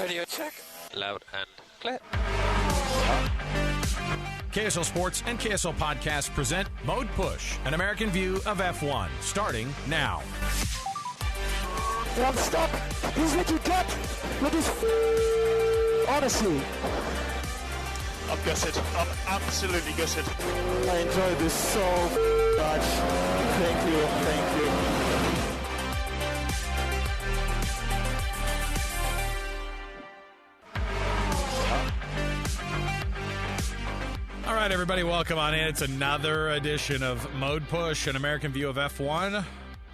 Radio check. Loud and clear. KSL Sports and KSL Podcast present Mode Push, an American view of F1, starting now. I'm stuck. He's looking gut with his honestly. I'm gutted. I'm absolutely gutted. I enjoyed this so much. Thank you. All right, everybody, welcome on in. It's another edition of Mode Push, an American view of F1,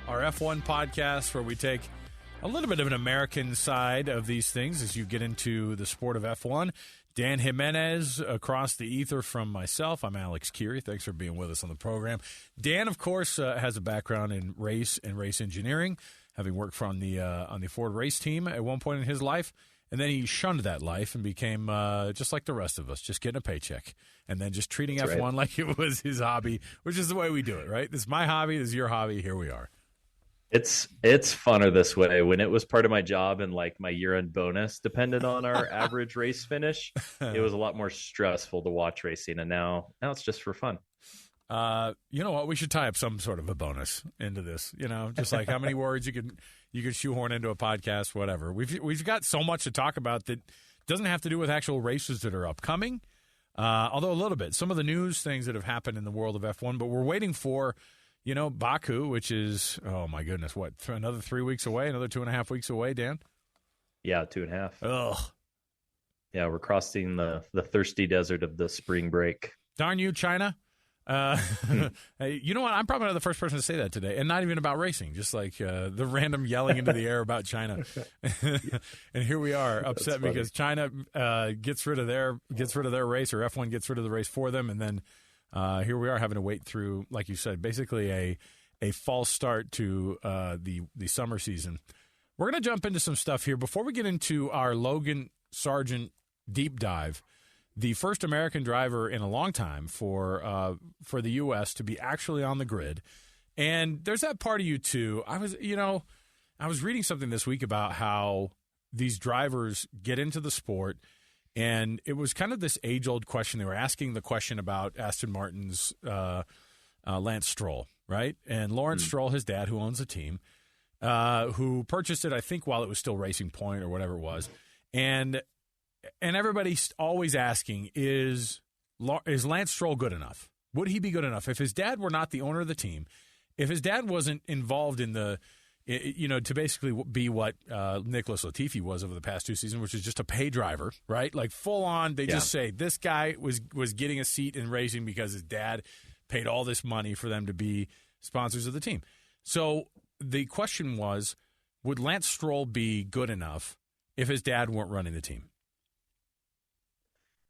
our F1 podcast where we take a little bit of an American side of these things as you get into the sport of F1. Dan Jimenez across the ether from myself. I'm Alex Kirry. Thanks for being with us on the program. Dan, of course, has a background in race and race engineering, having worked on the Ford race team at one point in his life. And then he shunned that life and became just like the rest of us, just getting a paycheck and then just treating That's F1 right. like it was his hobby, which is the way we do it, right? This is my hobby. This is your hobby. Here we are. It's funner this way. When it was part of my job and like my year-end bonus depended on our average race finish, it was a lot more stressful to watch racing. And now it's just for fun. You know what? We should tie up some sort of a bonus into this. You know, just like how many words you could shoehorn into a podcast, whatever. We've got so much to talk about that doesn't have to do with actual races that are upcoming, although a little bit. Some of the news things that have happened in the world of F1, but we're waiting for, Baku, which is, oh my goodness, what, another 3 weeks away, another 2.5 weeks away, Dan? Yeah, 2.5. Ugh. Yeah, we're crossing the thirsty desert of the spring break. Darn you, China. You know what? I'm probably not the first person to say that today, and not even about racing. Just like the random yelling into the air about China, and here we are upset because China gets rid of their race, or F1 gets rid of the race for them, and then here we are having to wait through, like you said, basically a false start to the summer season. We're going to jump into some stuff here before we get into our Logan Sargeant deep dive. The first American driver in a long time for the U.S. to be actually on the grid. And there's that part of you, too. I was reading something this week about how these drivers get into the sport, and it was kind of this age-old question. They were asking the question about Aston Martin's Lance Stroll, right? And Lawrence Stroll, his dad, who owns the team, who purchased it, I think, while it was still Racing Point or whatever it was. And everybody's always asking, is Lance Stroll good enough? Would he be good enough? If his dad were not the owner of the team, if his dad wasn't involved in to basically be what Nicholas Latifi was over the past 2 seasons, which is just a pay driver, right? Like full on, they just say this guy was getting a seat in racing because his dad paid all this money for them to be sponsors of the team. So the question was, would Lance Stroll be good enough if his dad weren't running the team?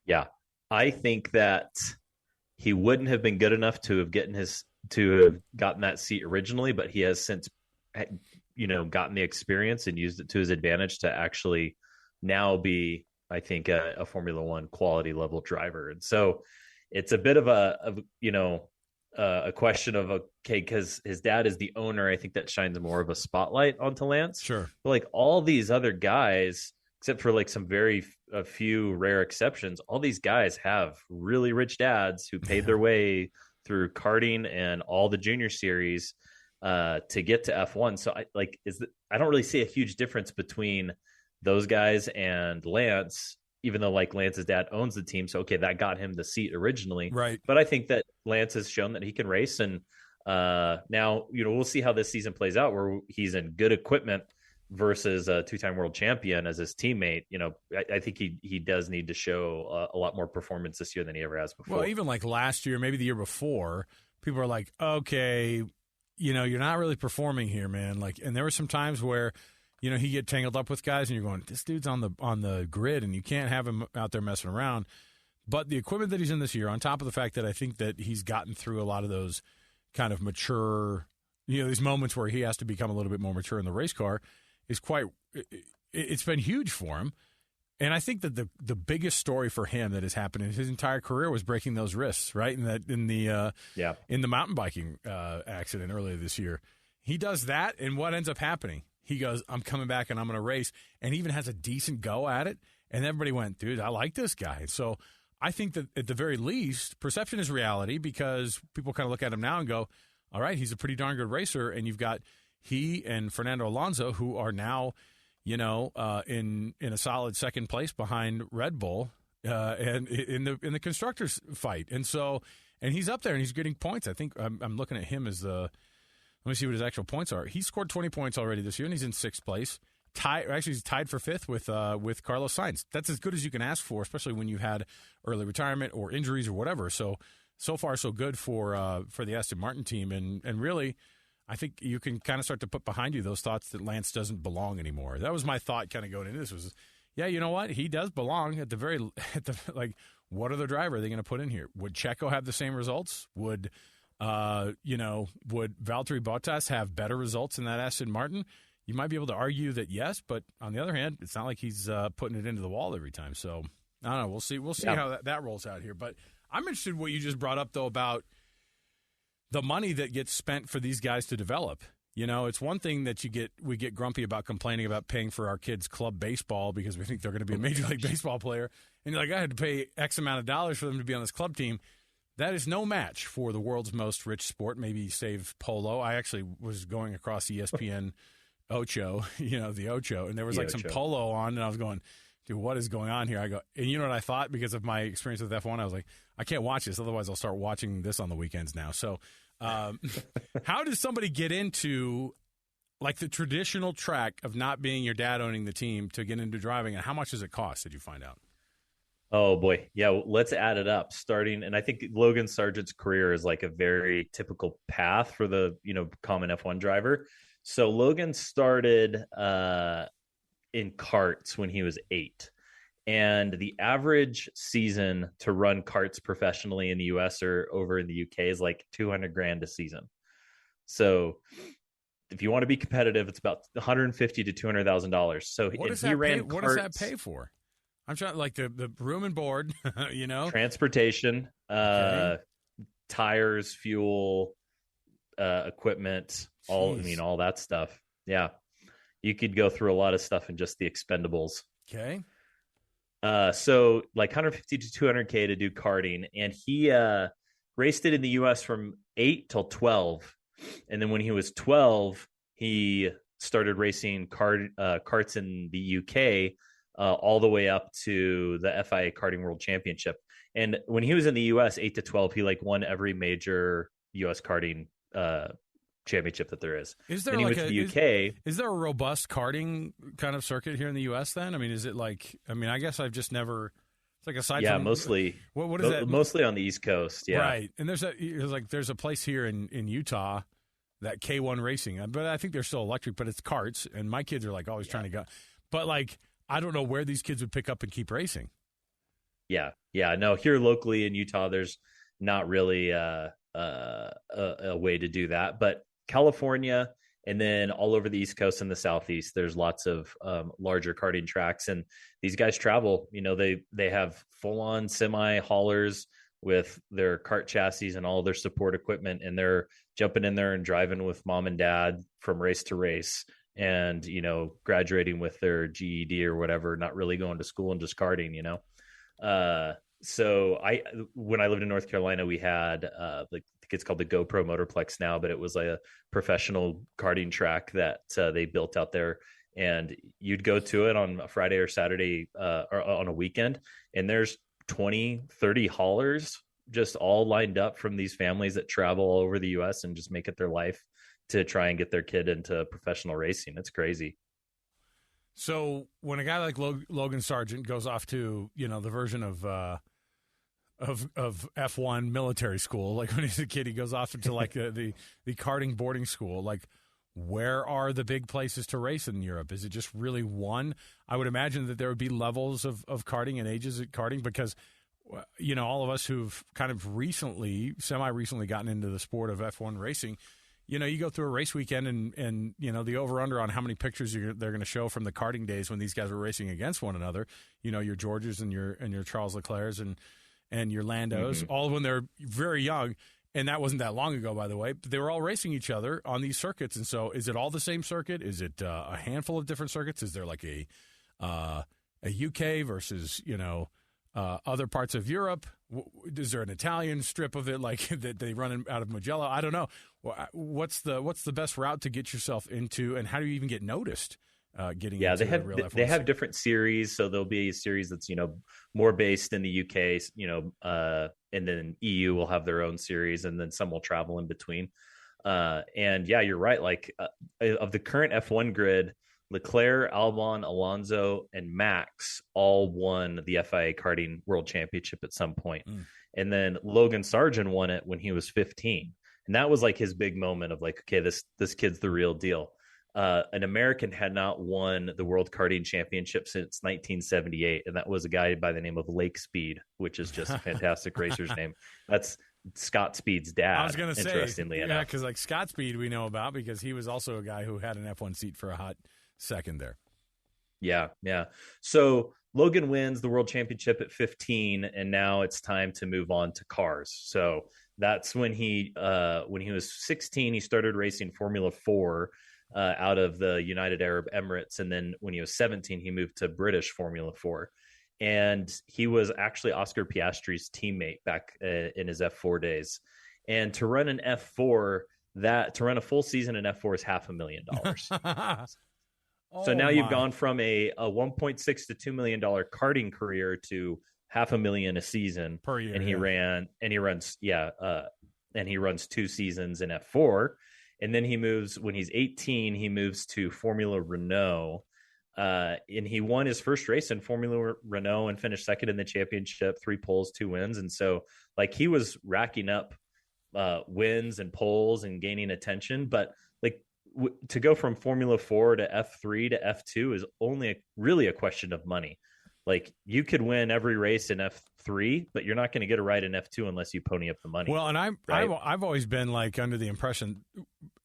Yeah, I think that he wouldn't have been good enough to have gotten that seat originally, but he has since, gotten the experience and used it to his advantage to actually now be, I think, a Formula One quality level driver. And so it's a bit of a question of, okay, because his dad is the owner, I think that shines more of a spotlight onto Lance. Sure. But like all these other guys, except for like a few rare exceptions, all these guys have really rich dads who paid their way through karting and all the junior series to get to F1. So I don't really see a huge difference between those guys and Lance, even though like Lance's dad owns the team. So, okay, that got him the seat originally. Right. But I think that Lance has shown that he can race. And now, we'll see how this season plays out where he's in good equipment versus a two-time world champion as his teammate. I think he does need to show a lot more performance this year than he ever has before. Well, even like last year, maybe the year before, people are like, okay, you're not really performing here, man. Like, and there were some times where, he get tangled up with guys and you're going, this dude's on the grid and you can't have him out there messing around. But the equipment that he's in this year, on top of the fact that I think that he's gotten through a lot of those kind of mature, these moments where he has to become a little bit more mature in the race car, is it's been huge for him. And I think that the biggest story for him that has happened in his entire career was breaking those wrists, right? In the mountain biking accident earlier this year. He does that, and what ends up happening? he goes, I'm coming back and I'm going to race, and he even has a decent go at it. And everybody went, dude, I like this guy. So I think that at the very least, perception is reality, because people kind of look at him now and go, all right, he's a pretty darn good racer. And you've got he and Fernando Alonso, who are now, in a solid second place behind Red Bull and in the constructors fight. And so, and he's up there and he's getting points. I think I'm looking at him as let me see what his actual points are. He scored 20 points already this year, and he's in sixth place. He's tied for fifth with Carlos Sainz. That's as good as you can ask for, especially when you had early retirement or injuries or whatever. So far so good for the Aston Martin team, and really, I think you can kind of start to put behind you those thoughts that Lance doesn't belong anymore. That was my thought kind of going into this was, yeah, you know what? He does belong at the what other driver are they going to put in here? Would Checo have the same results? Would Valtteri Bottas have better results in that Aston Martin? You might be able to argue that yes, but on the other hand, it's not like he's putting it into the wall every time. So I don't know. We'll see. We'll see how that rolls out here. But I'm interested in what you just brought up, though, about the money that gets spent for these guys to develop. It's one thing that we get grumpy about complaining about paying for our kids' club baseball because we think they're going to be a Major League Baseball player. And you're like, I had to pay X amount of dollars for them to be on this club team. That is no match for the world's most rich sport, maybe save polo. I actually was going across ESPN Ocho, the Ocho, and there was some polo on, and I was going, dude, what is going on here? I go, and you know what I thought? Because of my experience with F1, I was like, I can't watch this, otherwise I'll start watching this on the weekends now. So how does somebody get into the traditional track of not being your dad owning the team to get into driving, and how much does it cost, did you find out? Oh, boy. Yeah, let's add it up. And I think Logan Sargeant's career is like a very typical path for the, common F1 driver. So Logan started in karts when he was 8. And the average season to run karts professionally in the U.S. or over in the U.K. is like $200,000 a season. So if you want to be competitive, it's about $150,000 to $200,000. So what does that pay for? I'm trying the room and board, transportation, tires, fuel, equipment, all that stuff. Yeah. You could go through a lot of stuff in just the expendables. Okay. So like 150 to 200K to do karting. And he raced it in the US from 8 till 12. And then when he was 12, he started racing karts in the UK, all the way up to the FIA Karting World Championship. And when he was in the US 8 to 12, he won every major US karting championship that there is. Is there is there a robust karting kind of circuit here in the U.S. then? I mean, is it I guess I've just never. It's like aside from mostly. What is that? Mostly on the East Coast. Yeah, right. And there's a place here in Utah, that K1 Racing, but I think they're still electric, but it's karts, and my kids are always trying to go. But I don't know where these kids would pick up and keep racing. Yeah. No, here locally in Utah, there's not really a way to do that, but California, and then all over the East Coast and the Southeast, there's lots of larger karting tracks, and these guys travel. They have full-on semi-haulers with their kart chassis and all their support equipment, and they're jumping in there and driving with mom and dad from race to race, and graduating with their GED or whatever, not really going to school and just karting. So when I lived in North Carolina, we had it's called the GoPro Motorplex now, but it was a professional karting track that they built out there, and you'd go to it on a Friday or Saturday or on a weekend, and there's 20, 30 haulers just all lined up from these families that travel all over the U.S. and just make it their life to try and get their kid into professional racing. It's crazy. So when a guy like Logan Sargeant goes off to, the version of F1 military school, when he's a kid, he goes off into the karting boarding school. Where are the big places to race in Europe? Is it just really one? I would imagine that there would be levels of karting and ages at karting, because all of us who've kind of semi-recently gotten into the sport of F1 racing, you go through a race weekend and the over-under on how many pictures they're going to show from the karting days when these guys were racing against one another, your Georges and your Charles Leclercs and your Landos, all when they're very young. And that wasn't that long ago, by the way. But they were all racing each other on these circuits. And so is it all the same circuit? Is it a handful of different circuits? Is there like a UK versus, other parts of Europe? Is there an Italian strip of it like that they run out of Mugello? I don't know. What's the best route to get yourself into, and how do you even get noticed? Getting into the real F1 they have different series, so there'll be a series that's more based in the UK, and then EU will have their own series, and then some will travel in between. And yeah, you're right. Like of the current F1 grid, Leclerc, Albon, Alonso, and Max all won the FIA Karting World Championship at some point. And then Logan Sargeant won it when he was 15, and that was like his big moment of like, okay, this kid's the real deal. An American had not won the World Karting Championship since 1978, and that was a guy by the name of Lake Speed, which is just a fantastic racer's name. That's Scott Speed's dad. I was going to say, interestingly enough, because like Scott Speed we know about because he was also a guy who had an F1 seat for a hot second there. Yeah. So Logan wins the World Championship at 15, and now it's time to move on to cars. So that's when he was 16, he started racing Formula 4. Out of the United Arab Emirates. And then when he was 17, he moved to British Formula 4. And he was actually Oscar Piastri's teammate back in his F4 days. And to run an F4, to run a full season in F4 is $500,000. So now you've gone from a $1.6 to $2 million karting career to $500,000 a season per year. And he runs 2 seasons in F4. And then when he's 18, he moves to Formula Renault. And he won his first race in Formula Renault and finished second in the championship, 3 poles, 2 wins. And so like he was racking up wins and poles and gaining attention. But like to go from Formula 4 to F3 to F2 is only really a question of money. Like you could win every race in F3, but you're not going to get a ride in F2 unless you pony up the money. Well, and I've always been like under the impression,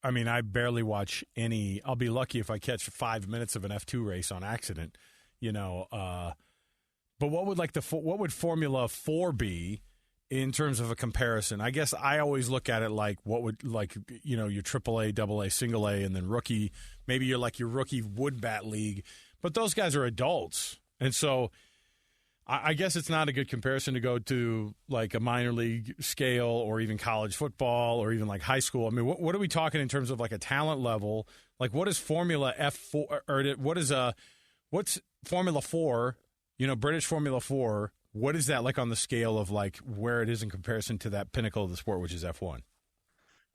I mean, I barely watch any. I'll be lucky if I catch 5 minutes of an F2 race on accident, But what would Formula 4 be in terms of a comparison? I guess I always look at it like your AAA, AA, single A, and then rookie. Maybe you're like your rookie wood bat league, but those guys are adults. And so I guess it's not a good comparison to go to like a minor league scale or even college football or even like high school. I mean, what are we talking in terms of like a talent level? Like what is Formula F4 or what's Formula 4, British Formula 4? What is that like on the scale of like where it is in comparison to that pinnacle of the sport, which is F1?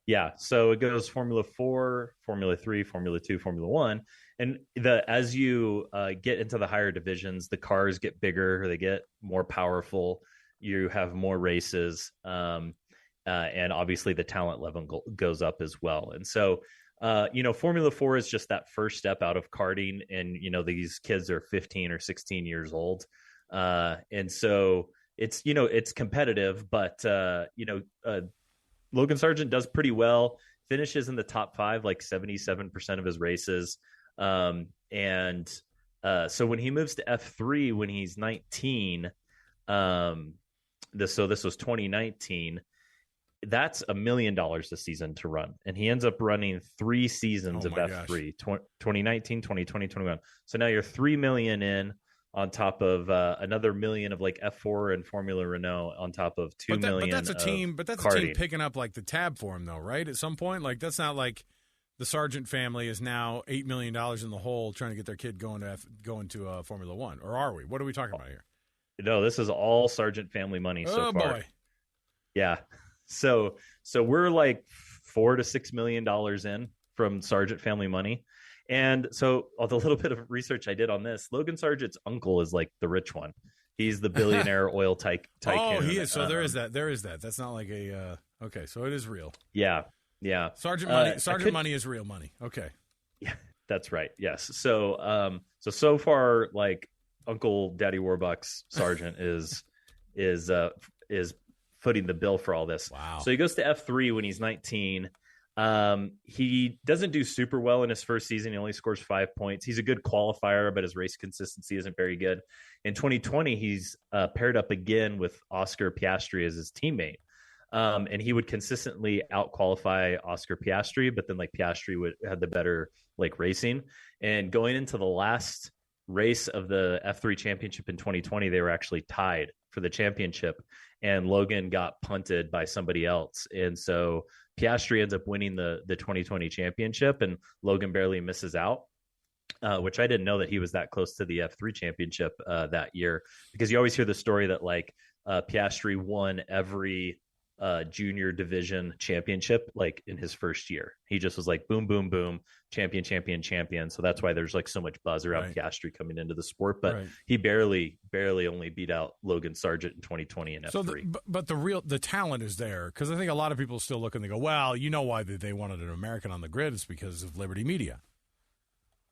Yeah. So it goes Formula 4, Formula 3, Formula 2, Formula 1. And as you get into the higher divisions, the cars get bigger, they get more powerful, you have more races, and obviously the talent level goes up as well. And so, Formula 4 is just that first step out of karting, and, these kids are 15 or 16 years old. And so it's competitive, but, Logan Sargeant does pretty well, finishes in the top 5, like 77% of his races. So when he moves to F3 when he's 19, this was 2019, that's $1 million a season to run, and he ends up running 3 seasons of F3, 2019, 2020, 21. So now you're $3 million in, on top of another $1 million of like F4 and Formula Renault, on top of $2 million. But that's a team picking up like the tab for him, though, right? At some point, like that's not like the Sargeant family is now $8 million in the hole trying to get their kid going to Formula 1, or are we? What are we talking about here? No, this is all Sargeant family money so far. Oh boy, yeah. So we're like $4 to $6 million in from Sargeant family money. And so the little bit of research I did on this, Logan Sargent's uncle is like the rich one. He's the billionaire oil tycoon. Oh, he is. So there is that. That's not like a okay. So it is real. Yeah. Sargeant money is real money. Okay. Yeah, that's right. Yes. So so far, like Uncle Daddy Warbucks Sargeant is footing the bill for all this. Wow. So he goes to F3 when he's 19. He doesn't do super well in his first season. He only scores 5 points. He's a good qualifier, but his race consistency isn't very good. In 2020, he's paired up again with Oscar Piastri as his teammate. And he would consistently out-qualify Oscar Piastri, but then like Piastri had the better like racing. And going into the last race of the F3 championship in 2020, they were actually tied for the championship, and Logan got punted by somebody else. And so Piastri ends up winning the 2020 championship, and Logan barely misses out. Which I didn't know that he was that close to the F3 championship that year, because you always hear the story that like Piastri won every junior division championship like in his first year. He just was like boom, boom, boom, champion, champion, champion. So that's why there's like so much buzz around Piastri coming into the sport. But he barely only beat out Logan Sargeant in 2020 in F3. So but the talent is there, because I think a lot of people still look and they go, well, you know why they wanted an American on the grid? It's because of Liberty Media.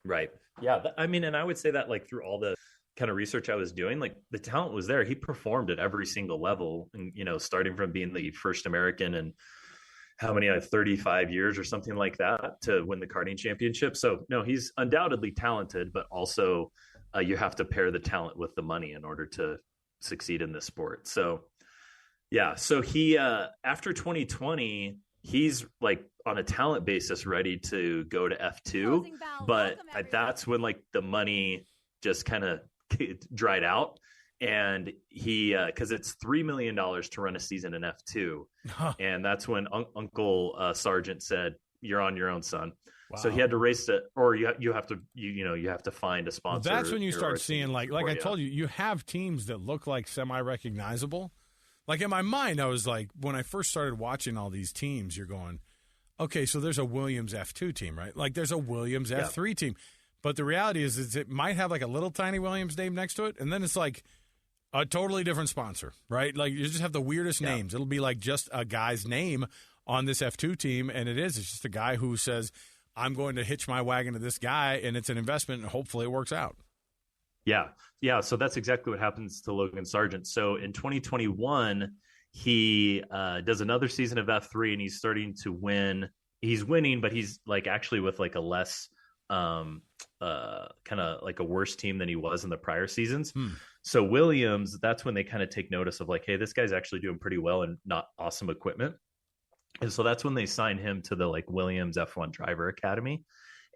Right. Yeah. I mean, and I would say that like through all the kind of research I was doing, like the talent was there. He performed at every single level, and, you know, starting from being the first American in how many, 35 years or something like that to win the karting championship. So no, he's undoubtedly talented, but also you have to pair the talent with the money in order to succeed in this sport. So yeah. So he, after 2020, he's like on a talent basis ready to go to F2, but that's when like the money just kind of dried out, and he because it's $3 million to run a season in F2, and that's when Uncle Sargeant said, "You're on your own, son." Wow. So he had to race it, or you have to find a sponsor. Well, that's when you start seeing like I told you, you have teams that look like semi-recognizable. Like in my mind, I was like, when I first started watching all these teams, you're going, okay, so there's a Williams F2 team, right? Like there's a Williams F3 team. But the reality is it might have like a little tiny Williams name next to it, and then it's like a totally different sponsor, right? Like you just have the weirdest names. It'll be like just a guy's name on this F2 team, and it's just a guy who says, I'm going to hitch my wagon to this guy, and it's an investment, and hopefully it works out. Yeah. Yeah. So that's exactly what happens to Logan Sargeant. So in 2021, he does another season of F3, and he's starting to win. He's winning, but he's like actually with like a less kind of like a worse team than he was in the prior seasons. So Williams, that's when they kind of take notice of like, hey, this guy's actually doing pretty well and not awesome equipment. And so that's when they sign him to the like Williams F1 Driver Academy.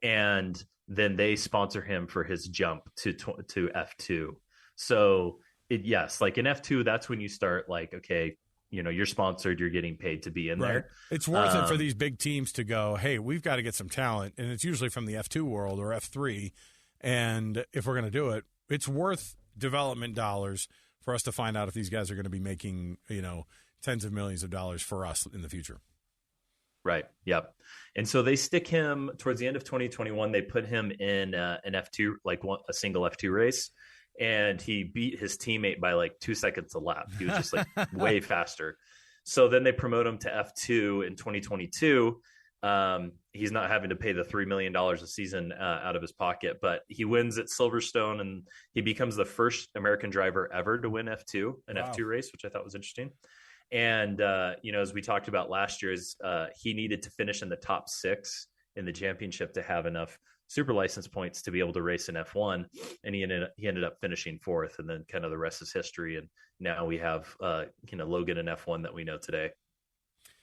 And then they sponsor him for his jump to F2. So yes, like in F2, that's when you start like, okay, you know, you're sponsored, you're getting paid to be in there. It's worth it for these big teams to go, hey, we've got to get some talent. And it's usually from the F2 world or F3. And if we're going to do it, it's worth development dollars for us to find out if these guys are going to be making, you know, tens of millions of dollars for us in the future. Right. Yep. And so they stick him towards the end of 2021. They put him in an F2, like a single F2 race, and he beat his teammate by like 2 seconds a lap. He was just like way faster. So then they promote him to F2 in 2022. He's not having to pay the $3 million a season out of his pocket, but he wins at Silverstone, and he becomes the first American driver ever to win F2, an F2 race, which I thought was interesting. And, you know, as we talked about last year, he needed to finish in the top 6 in the championship to have enough super license points to be able to race in F1. And he ended up finishing 4th, and then kind of the rest is history. And now we have, you know, Logan in F1 that we know today.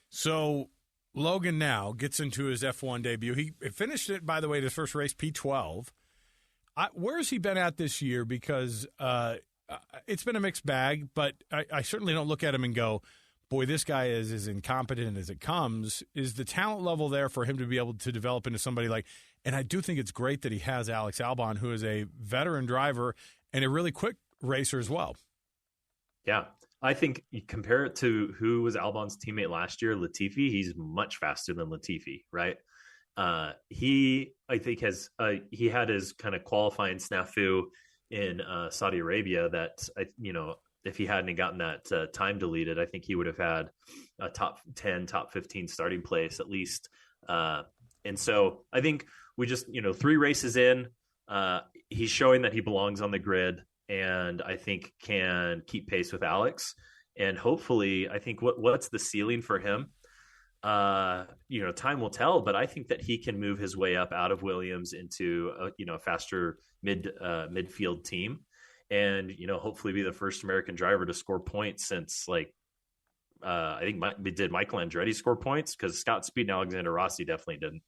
So Logan now gets into his F1 debut. He finished it, by the way, his first race, P12. Where's he been at this year? Because it's been a mixed bag, but I certainly don't look at him and go, boy, this guy is as incompetent as it comes. Is the talent level there for him to be able to develop into somebody like, and I do think it's great that he has Alex Albon, who is a veteran driver and a really quick racer as well. Yeah. I think you compare it to who was Albon's teammate last year, Latifi. He's much faster than Latifi, right? He, I think, he had his kind of qualifying snafu in Saudi Arabia that, you know, if he hadn't gotten that time deleted, I think he would have had a top 10, top 15 starting place at least. And so I think we just, you know, 3 races in, he's showing that he belongs on the grid, and I think can keep pace with Alex. And hopefully, I think what's the ceiling for him? You know, time will tell, but I think that he can move his way up out of Williams into a faster midfield team, and, you know, hopefully be the first American driver to score points since like I think did Michael Andretti score points? Because Scott Speed and Alexander Rossi definitely didn't.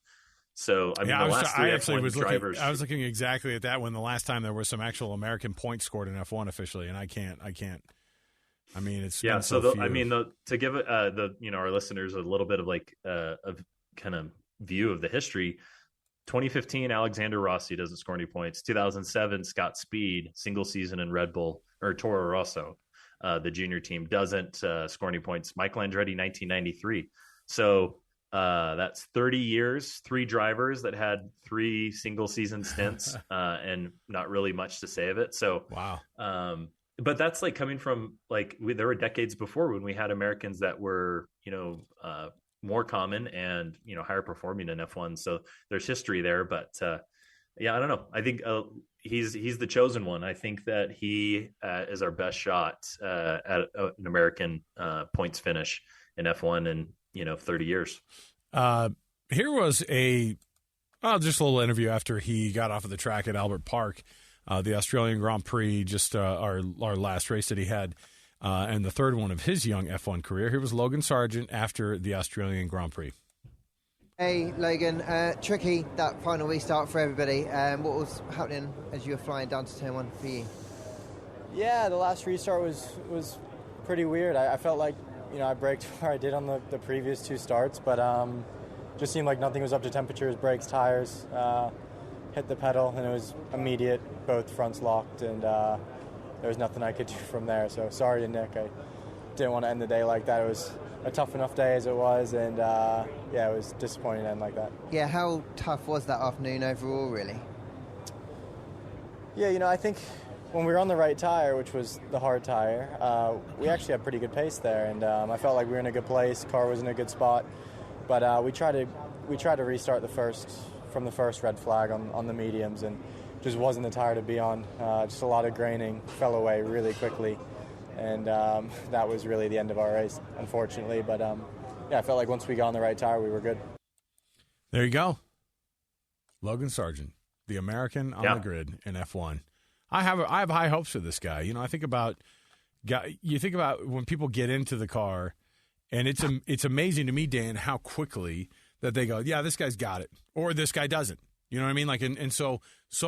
So I mean, the last three F1 drivers. I was looking exactly at that when the last time there was some actual American points scored in F1 officially, and I can't. I mean, it's yeah. So few. To give our listeners a little bit of like of kind of view of the history. 2015, Alexander Rossi doesn't score any points. 2007, Scott Speed, single season in Red Bull or Toro Rosso, the junior team, doesn't score any points. Michael Andretti, 1993. So that's 30 years, 3 drivers that had 3 single season stints and not really much to say of it. So, wow. But that's like coming from like there were decades before when we had Americans that were, more common and, higher performing in F1. So there's history there, but yeah, I don't know. I think he's the chosen one. I think that he is our best shot at an American points finish in F1 in 30 years. Here was just a little interview after he got off of the track at Albert Park, the Australian Grand Prix, just our last race that he had, and the third one of his young F1 career. Here was Logan Sargeant after the Australian Grand Prix. Hey Logan, tricky that final restart for everybody. What was happening as you were flying down to turn 1 for you? Yeah, the last restart was pretty weird. I felt like I braked where I did on the previous 2 starts, but just seemed like nothing was up to temperatures, brakes, tires. Hit the pedal and it was immediate. Both fronts locked and there was nothing I could do from there. So sorry to Nick. I didn't want to end the day like that. It was a tough enough day as it was, and it was disappointing to end like that. Yeah, how tough was that afternoon overall, really? Yeah, I think when we were on the right tire, which was the hard tire, we actually had pretty good pace there, and I felt like we were in a good place. Car was in a good spot, but we tried to restart from the first red flag on the mediums, and just wasn't the tire to be on. Just a lot of graining, fell away really quickly. And that was really the end of our race, unfortunately. But, I felt like once we got on the right tire, we were good. There you go. Logan Sargeant, the American on the grid in F1. I have high hopes for this guy. I think about when people get into the car, and it's amazing to me, Dan, how quickly that they go, yeah, this guy's got it, or this guy doesn't. You know what I mean? Like, and so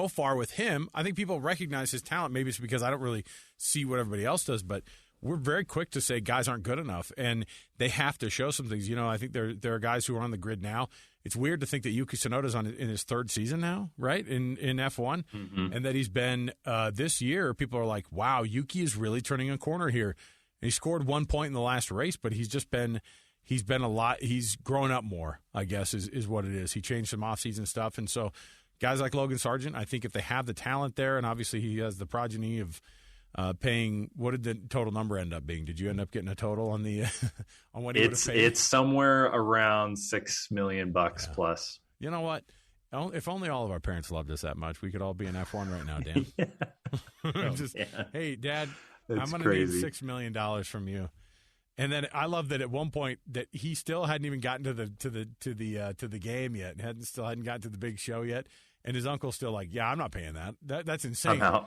far with him, I think people recognize his talent. Maybe it's because I don't really see what everybody else does, but we're very quick to say guys aren't good enough, and they have to show some things. I think there are guys who are on the grid now. It's weird to think that Yuki Tsunoda's in his 3rd season now, right, in F1, and that he's been this year. People are like, wow, Yuki is really turning a corner here. And he scored 1 point in the last race, but he's been a lot. He's grown up more, I guess, is what it is. He changed some off-season stuff. And so guys like Logan Sargeant, I think if they have the talent there, and obviously he has the progeny of paying, what did the total number end up being? Did you end up getting a total on the on what he would have paid? It's somewhere around $6 million plus. You know what? If only all of our parents loved us that much, we could all be in F1 right now, Dan. Hey, Dad, I'm going to need $6 million from you. And then I love that at one point that he still hadn't even gotten to the game yet, and hadn't gotten to the big show yet, and his uncle's still like, yeah, I'm not paying that. That's insane. I'm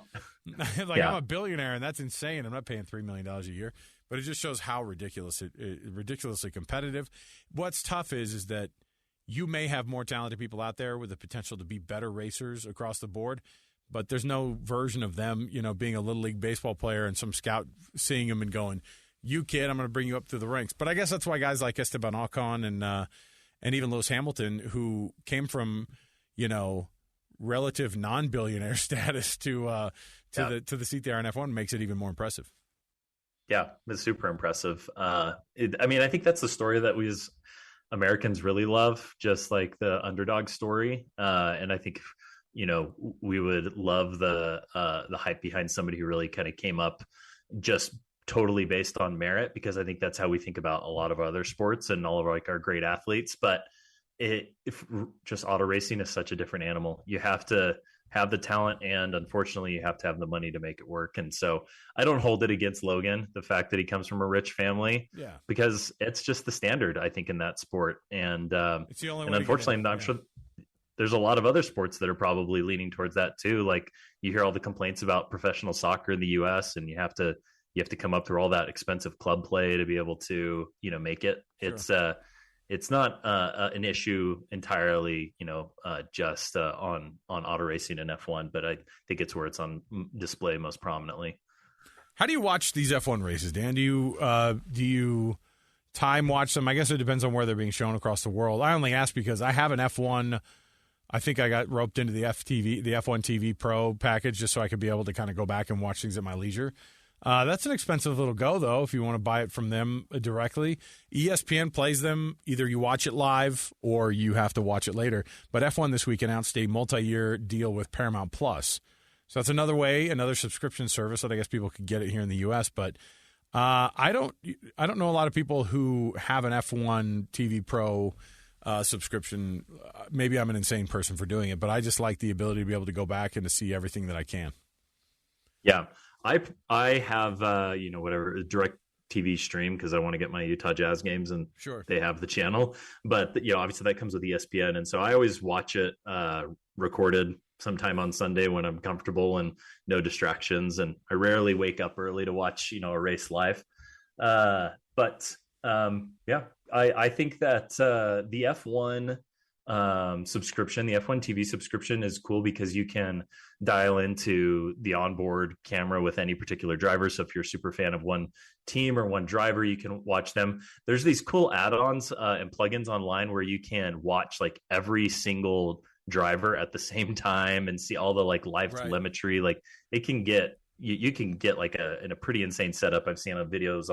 a billionaire, and that's insane. I'm not paying $3 million a year. But it just shows how ridiculously competitive. What's tough is that you may have more talented people out there with the potential to be better racers across the board, but there's no version of them, being a Little League baseball player and some scout seeing him and going, you kid, I'm going to bring you up through the ranks. But I guess that's why guys like Esteban Ocon and even Lewis Hamilton, who came from, relative non-billionaire status to the seat there in F1, makes it even more impressive. Yeah, it's super impressive. I think that's the story that we as Americans really love, just like the underdog story. And I think, we would love the hype behind somebody who really kind of came up just totally based on merit, because I think that's how we think about a lot of other sports and all of our great athletes. But just auto racing is such a different animal. You have to have the talent, and unfortunately you have to have the money to make it work. And so I don't hold it against Logan, the fact that he comes from a rich family, because it's just the standard, I think, in that sport. And it's the only and unfortunately, I'm sure there's a lot of other sports that are probably leaning towards that too. Like you hear all the complaints about professional soccer in the US, and you have to you have to come up through all that expensive club play to be able to, make it. Sure. It's not an issue entirely, just on auto racing and F1, but I think it's where it's on display most prominently. How do you watch these F1 races, Dan? Do you time watch them? I guess it depends on where they're being shown across the world. I only ask because I have an F1. I think I got roped into the F1 TV Pro package just so I could be able to kind of go back and watch things at my leisure. That's an expensive little go, though, if you want to buy it from them directly. ESPN plays them. Either you watch it live or you have to watch it later. But F1 this week announced a multi-year deal with Paramount Plus. So that's another way, another subscription service that I guess people could get it here in the U.S. But I don't know a lot of people who have an F1 TV Pro subscription. Maybe I'm an insane person for doing it, but I just like the ability to be able to go back and to see everything that I can. Yeah, I have whatever direct TV stream because I want to get my Utah Jazz games, and sure, they have the channel. But obviously that comes with ESPN, and so I always watch it recorded sometime on Sunday when I'm comfortable and no distractions. And I rarely wake up early to watch a race live. I think that the F1 subscription, the F1 TV subscription is cool because you can dial into the onboard camera with any particular driver. So if you're a super fan of one team or one driver, you can watch them. There's these cool add-ons and plugins online where you can watch like every single driver at the same time and see all the like live telemetry. Like it can get you can get like in a pretty insane setup. I've seen videos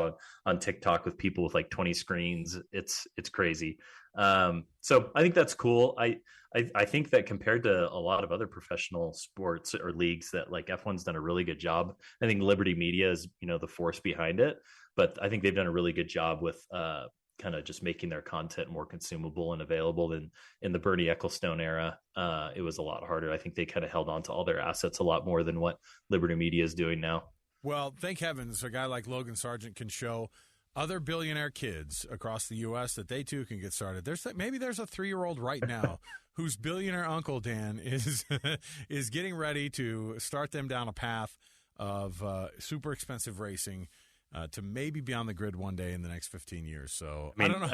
on TikTok with people with like 20 screens. It's crazy. So I think that's cool. I think that compared to a lot of other professional sports or leagues that like F1's done a really good job. I think Liberty Media is, the force behind it, but I think they've done a really good job with, kind of just making their content more consumable and available than in the Bernie Ecclestone era. It was a lot harder. I think they kind of held on to all their assets a lot more than what Liberty Media is doing now. Well, thank heavens a guy like Logan Sargeant can show other billionaire kids across the U.S. that they too can get started. Maybe there's a 3-year-old right now whose billionaire uncle, Dan, is getting ready to start them down a path of super expensive racing to maybe be on the grid one day in the next 15 years. So I don't know.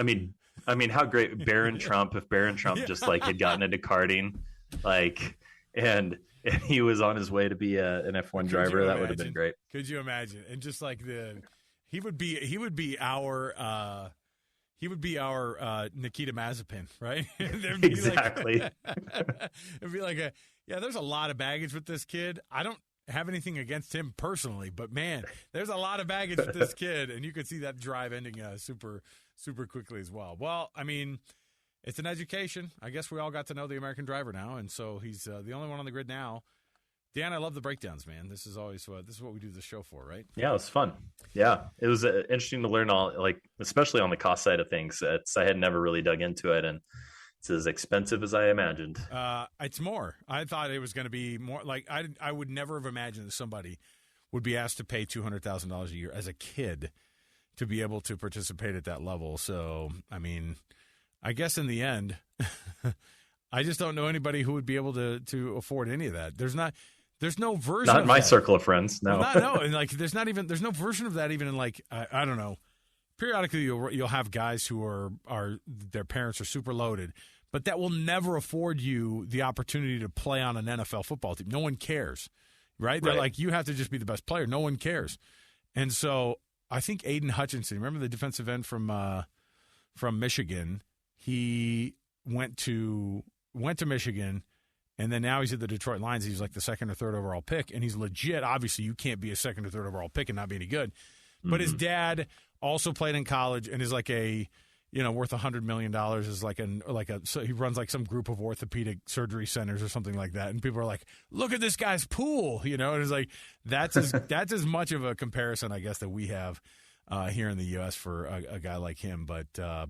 I mean, how great Barron Trump, if Barron Trump just like had gotten into karting, like, and he was on his way to be an F1 driver, that would have been great. Could you imagine? And just like he would be our Nikita Mazepin, right? Exactly. It'd be like there's a lot of baggage with this kid. I don't have anything against him personally, but man, there's a lot of baggage with this kid, and you could see that drive ending super, super quickly as well. Well, I mean, it's an education. I guess we all got to know the American driver now, and so he's the only one on the grid now. Dan, I love the breakdowns, man. This is always what we do this show for, right? Yeah, it was fun. Yeah, it was interesting to learn all, like, especially on the cost side of things. I had never really dug into it, and it's as expensive as I imagined. It's more. I thought it was going to be more. Like I would never have imagined that somebody would be asked to pay $200,000 a year as a kid to be able to participate at that level. So, I mean, I guess in the end, I just don't know anybody who would be able to afford any of that. There's no version. Not of my that. Circle of friends. No, no, and like there's no version of that even in like I don't know. Periodically, you'll have guys who are their parents are super loaded, but that will never afford you the opportunity to play on an NFL football team. No one cares, right? They're like, you have to just be the best player. No one cares. And so I think Aiden Hutchinson, remember the defensive end from Michigan? He went to Michigan, and then now he's at the Detroit Lions. He's like the 2nd or 3rd overall pick, and he's legit. Obviously, you can't be a 2nd or 3rd overall pick and not be any good. But his dad also played in college and is like worth $100 million. Is so he runs like some group of orthopedic surgery centers or something like that. And people are like, look at this guy's pool, and it's like that's as much of a comparison, I guess, that we have here in the U.S. for a guy like him. But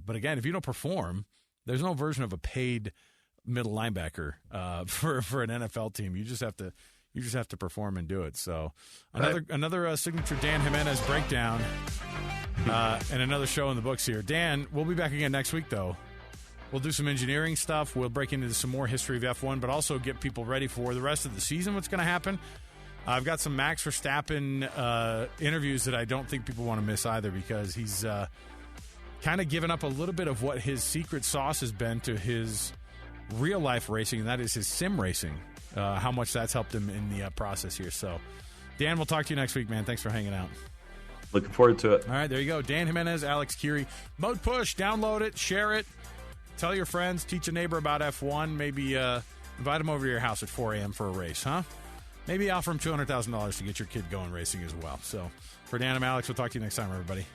again, if you don't perform, there's no version of a paid middle linebacker for an NFL team. You just have to perform and do it. So another signature Dan Jimenez breakdown and another show in the books here. Dan, we'll be back again next week, though. We'll do some engineering stuff. We'll break into some more history of F1, but also get people ready for the rest of the season, what's going to happen. I've got some Max Verstappen interviews that I don't think people want to miss either, because he's kind of given up a little bit of what his secret sauce has been to his real-life racing, and that is his sim racing, how much that's helped him in the process here. So, Dan, we'll talk to you next week, man. Thanks for hanging out. Looking forward to it. All right, there you go. Dan Jimenez, Alex Kirry. Mode Push, download it, share it, tell your friends, teach a neighbor about F1, maybe invite them over to your house at 4 a.m. for a race, huh? Maybe offer them $200,000 to get your kid going racing as well. So, for Dan and Alex, we'll talk to you next time, everybody.